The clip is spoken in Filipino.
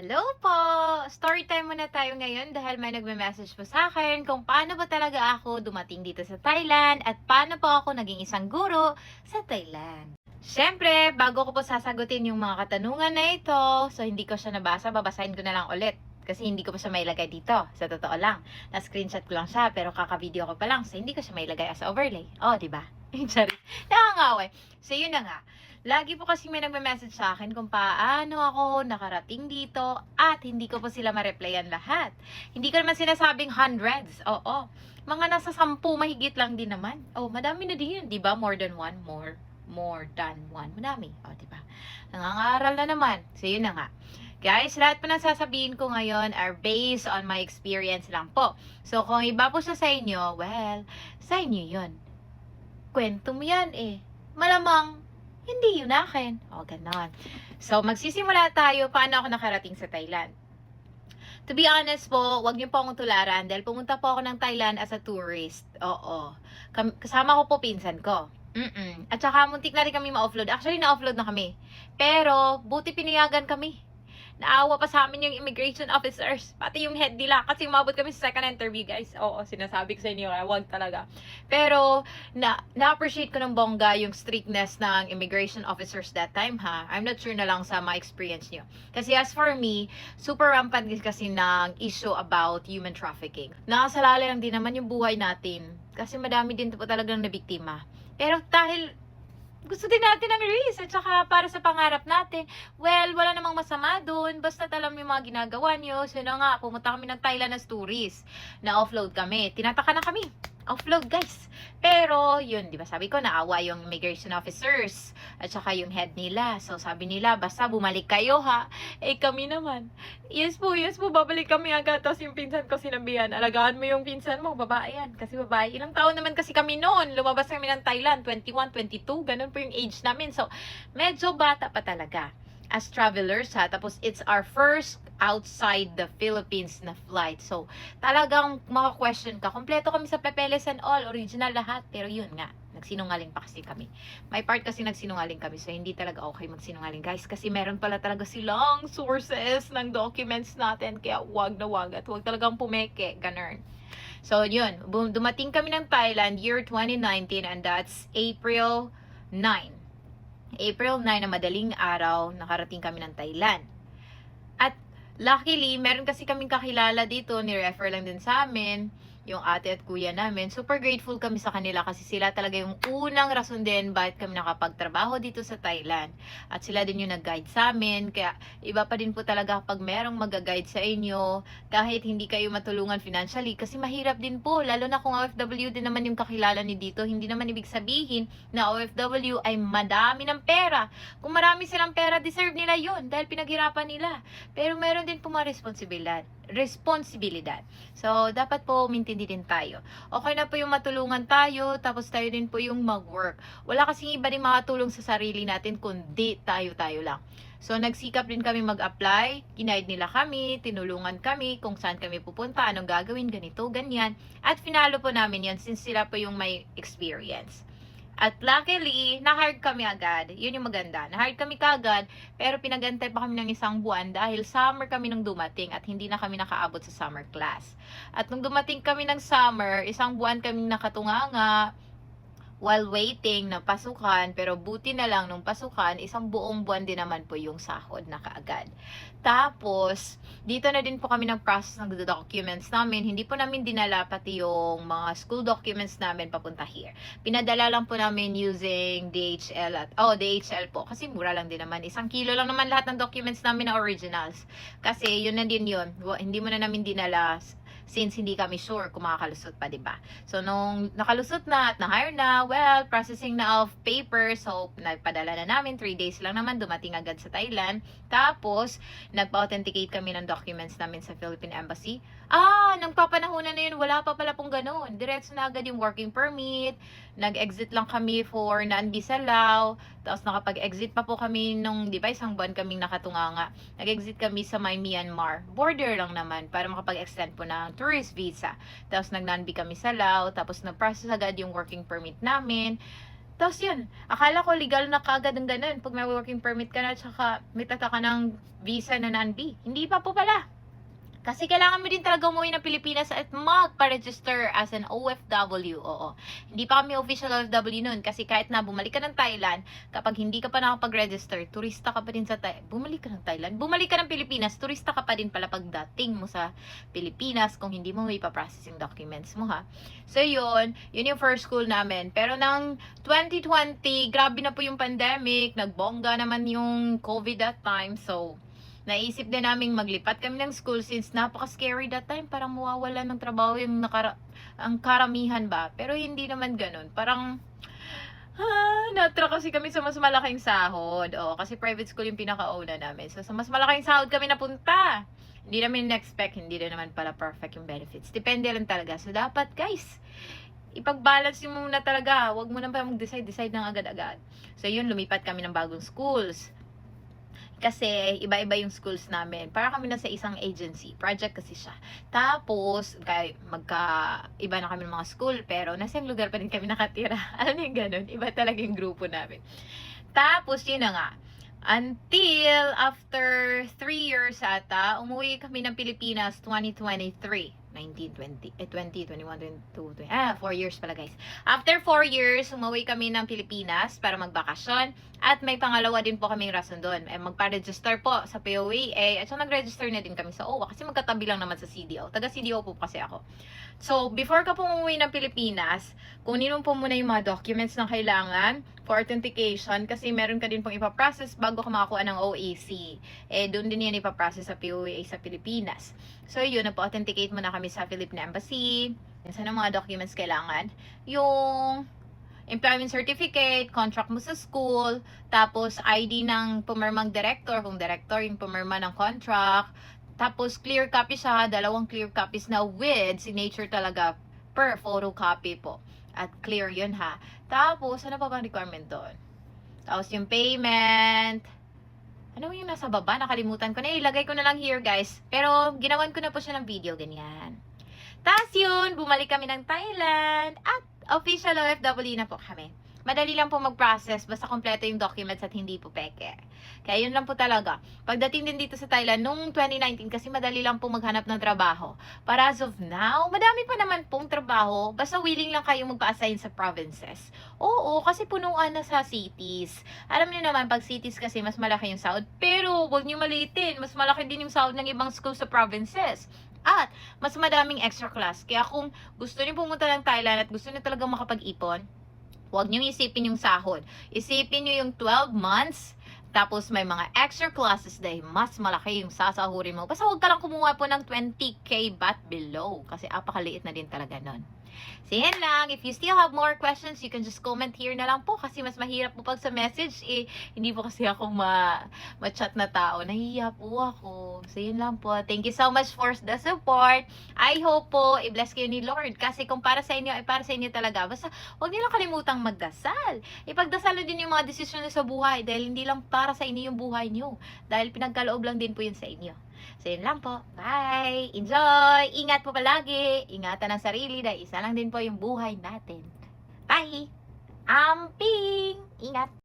Hello po! Story time muna tayo ngayon dahil may nagme-message po sa akin kung paano ba talaga ako dumating dito sa Thailand at paano po ako naging isang guro sa Thailand. Siyempre, bago ko po sasagutin yung mga katanungan na ito, so hindi ko siya nabasa, babasahin ko na lang ulit. Kasi hindi ko pa siya mailagay dito. Sa totoo lang. Na-screenshot ko lang siya, pero kaka-video ko pa lang. So, hindi ko siya mailagay as overlay. Oh, di ba? Sorry. Nakangaway. So, yun na nga. Lagi po kasi may nagme-message sa akin kung paano ako nakarating dito at hindi ko po sila ma-replyan lahat. Hindi ko naman sinasabing hundreds. Oo. Mga nasa 10 mahigit lang din naman. Oh, madami na din yun, 'di ba? More than one, more than one. Madami. Oh, 'di ba? Nangangaral na naman. So, yun na nga. Guys, lahat po ng sasabihin ko ngayon are based on my experience lang po. So, kung iba po siya sa inyo, well, sa inyo yun. Kwento mo yan eh. Malamang hindi yun akin. O, ganon. So, magsisimula tayo paano ako nakarating sa Thailand. To be honest po, wag niyo po akong tularan dahil pumunta po ako ng Thailand as a tourist. Oo. Kasama ko po pinsan ko. At saka muntik na rin kami ma-offload. Actually, na-offload na kami. Pero, buti pinayagan kami. Naawa pa sa amin yung immigration officers. Pati yung head nila. Kasi umabot kami sa second interview, guys. Oo, sinasabi ko sa inyo. Wag talaga. Pero, na-appreciate ko ng bongga yung strictness ng immigration officers that time, ha. I'm not sure na lang sa ma-experience nyo. Kasi as for me, super rampant kasi ng issue about human trafficking. Nakasalala lang din naman yung buhay natin. Kasi madami din po talagang nabiktima. Pero dahil gusto din natin ng risk at saka para sa pangarap natin. Well, wala namang masama doon. Basta alam yung mga ginagawa nyo. So, yun nga, pumunta kami ng Thailand as tourist. Na-offload kami. Tinataka na kami. Offload, guys. Pero, yun, di ba sabi ko, naawa yung immigration officers at saka yung head nila. So, sabi nila, basta bumalik kayo, ha? Eh, kami naman. Yes po, babalik kami agad. Tapos yung pinsan ko sinabihan, alagaan mo yung pinsan mo, babae yan. Kasi babae. Ilang taon naman kasi kami noon. Lumabas kami ng Thailand, 21, 22. Ganun po yung age namin. So, medyo bata pa talaga. As travelers, ha? Tapos, it's our first outside the Philippines na flight. So, talagang maka-question ka. Kompleto kami sa papeles and all. Original lahat. Pero yun nga, nagsinungaling pa kasi kami. May part kasi nagsinungaling kami. So, hindi talaga okay magsinungaling, guys. Kasi meron pala talaga silang sources ng documents natin. Kaya wag na wag. At wag talagang pumeke. Ganun. So, yun. Dumating kami ng Thailand year 2019 and that's April 9. April 9 na madaling araw, nakarating kami ng Thailand. At luckily, meron kasi kaming kakilala dito, ni-refer lang din sa amin, yung ate at kuya namin. Super grateful kami sa kanila kasi sila talaga yung unang rason din bakit kami nakapagtrabaho dito sa Thailand. At sila din yung nag-guide sa amin. Kaya iba pa din po talaga kapag merong mag-guide sa inyo, kahit hindi kayo matulungan financially. Kasi mahirap din po, lalo na kung OFW din naman yung kakilala ni dito. Hindi naman ibig sabihin na OFW ay madami ng pera. Kung marami silang pera, deserve nila yun dahil pinaghirapan nila. Pero meron din po mga responsibilidad. So, dapat po mintindi din tayo. Okay na po yung matulungan tayo, tapos tayo din po yung mag-work. Wala kasing iba din makatulong sa sarili natin, kundi tayo-tayo lang. So, nagsikap din kami mag-apply, ginaid nila kami, tinulungan kami kung saan kami pupunta, anong gagawin, ganito, ganyan. At finalo po namin yan since sila po yung may experience. At luckily, na-hire kami agad. Yun yung maganda. Na-hire kami kagad, pero pinagantay pa kami ng isang buwan dahil summer kami nung dumating at hindi na kami nakaabot sa summer class. At nung dumating kami ng summer, isang buwan kami nakatunganga while waiting ng pasukan, pero buti na lang nung pasukan, isang buong buwan din naman po yung sahod na kaagad. Tapos, dito na din po kami process ng documents namin. Hindi po namin dinala pati yung mga school documents namin papunta here. Pinadala lang po namin using DHL DHL po. Kasi mura lang din naman. 1 kilo lang naman lahat ng documents namin na originals. Kasi yun na din yun. Hindi mo na namin dinala since hindi kami sure kung makakalusot pa, diba? So, nung nakalusot na at na-hire na, well, processing na of paper. So, nagpadala na namin. 3 days lang naman, dumating agad sa Thailand. Tapos, nagpa-authenticate kami ng documents namin sa Philippine Embassy. Nung papanahonan na yun, wala pa pala pong ganun. Diretso na agad yung working permit. Nag-exit lang kami for non-visa law. Tapos, nakapag-exit pa po kami nung, di ba, 1 buwan kaming nakatunganga. Nag-exit kami sa Myanmar. Border lang naman para makapag-extend po ng tourist visa. Tapos, nag-non-B kami sa Lao. Tapos, nag-process agad yung working permit namin. Tapos yun, akala ko legal na kaagad ng ganun pag may working permit ka na tsaka may tata ka ng visa na non-B. Hindi pa po pala. Kasi kailangan mo din talaga umuwi ng Pilipinas at magpa-register as an OFW. Oo. Hindi pa kami official OFW nun. Kasi kahit na bumalik ka ng Thailand, kapag hindi ka pa nakapag-register, turista ka pa din sa Thailand. Bumalik ka ng Thailand. Bumalik ka ng Pilipinas, turista ka pa din pala pagdating mo sa Pilipinas kung hindi mo may pa-process yung documents mo, ha. So yun yung first school namin. Pero ng 2020, grabe na po yung pandemic. Nagbongga naman yung COVID that time. So, naisip din naming maglipat kami ng school since napaka-scary that time. Parang mawawala ng trabaho yung ang karamihan ba. Pero hindi naman ganun. Parang, natra kasi kami sa mas malaking sahod. O, kasi private school yung pinaka-una namin. So, sa mas malaking sahod kami napunta. Hindi namin na-expect, hindi na naman pala perfect yung benefits. Depende lang talaga. So, dapat guys, ipag-balance mo muna talaga. Huwag mo na pa mag-decide ng agad-agad. So, yun, lumipat kami ng bagong schools. Kasi iba-iba yung schools namin. Para kami na sa isang agency. Project kasi siya. Tapos, magka-iba na kami ng mga school. Pero nasa yung lugar pa rin kami nakatira. Alam niyo yung ganun? Iba talaga yung grupo namin. Tapos, yun na nga. Until after 3 years ata, umuwi kami ng Pilipinas 2023. 20, 21, 22, 4 years pala guys. After 4 years, umuwi kami ng Pilipinas para magbakasyon. At may pangalawa din po kaming rason doon. Magpa-register po sa POEA. At so nag-register na din kami sa OWA kasi magkatabi lang naman sa CDO. Taga CDO po kasi ako. So, before ka po umuwi ng Pilipinas, kunin mo po muna yung mga documents na kailangan for authentication kasi meron ka din pong ipaprocess bago ka makakuha ng OAC. Doon din yan ipaprocess sa POEA sa Pilipinas. So, yun, napa-authenticate muna kami sa Philippine Embassy. Saan ang mga documents kailangan? Yung employment certificate, contract mo sa school, tapos ID ng pumirmang director, kung director yung pumirma ng contract, tapos clear copy siya, 2 clear copies na with signature talaga per photocopy po. At clear yun ha. Tapos, ano pa bang requirement doon? Tapos yung payment. Ano yung nasa baba? Nakalimutan ko na. Ilagay ko na lang here guys. Pero ginawan ko na po siya ng video. Ganyan. Tapos yun, bumalik kami ng Thailand. At official OFW na po kami. Madali lang po mag-process. Basta kompleto yung documents at hindi po peke. Kaya yun lang po talaga. Pagdating din dito sa Thailand, nung 2019, kasi madali lang po maghanap ng trabaho. Para as of now, madami pa naman pong trabaho. Basta willing lang kayo magpa-assign sa provinces. Oo, kasi punuan na sa cities. Alam niyo naman, pag cities kasi mas malaki yung sahod. Pero, huwag niyo maliitin. Mas malaki din yung sahod ng ibang school sa provinces. At, mas madaming extra class. Kaya kung gusto niyo pumunta ng Thailand at gusto niyo talagang makapag-ipon, huwag niyo isipin yung sahod. Isipin niyo yung 12 months, tapos may mga extra classes dahil mas malaki yung sasahurin mo. Basta huwag ka lang kumuha po ng 20K baht below. Kasi apakaliit na din talaga nun. So, yan lang. If you still have more questions, you can just comment here na lang po. Kasi mas mahirap po pag sa message. Hindi po kasi ako ma-chat na tao. Nahihiya po ako. So, yan lang po. Thank you so much for the support. I hope po, i-bless kayo ni Lord. Kasi kung para sa inyo, ay para sa inyo talaga. Basta, huwag niyo lang kalimutang magdasal. Ipagdasal din yung mga desisyon niyo sa buhay. Dahil hindi lang para sa inyo yung buhay niyo. Dahil pinagkaloob lang din po yun sa inyo. So, yun lang po. Bye! Enjoy! Ingat po palagi! Ingatan ang sarili dahil isa lang din po yung buhay natin. Bye! Amping! Ingat!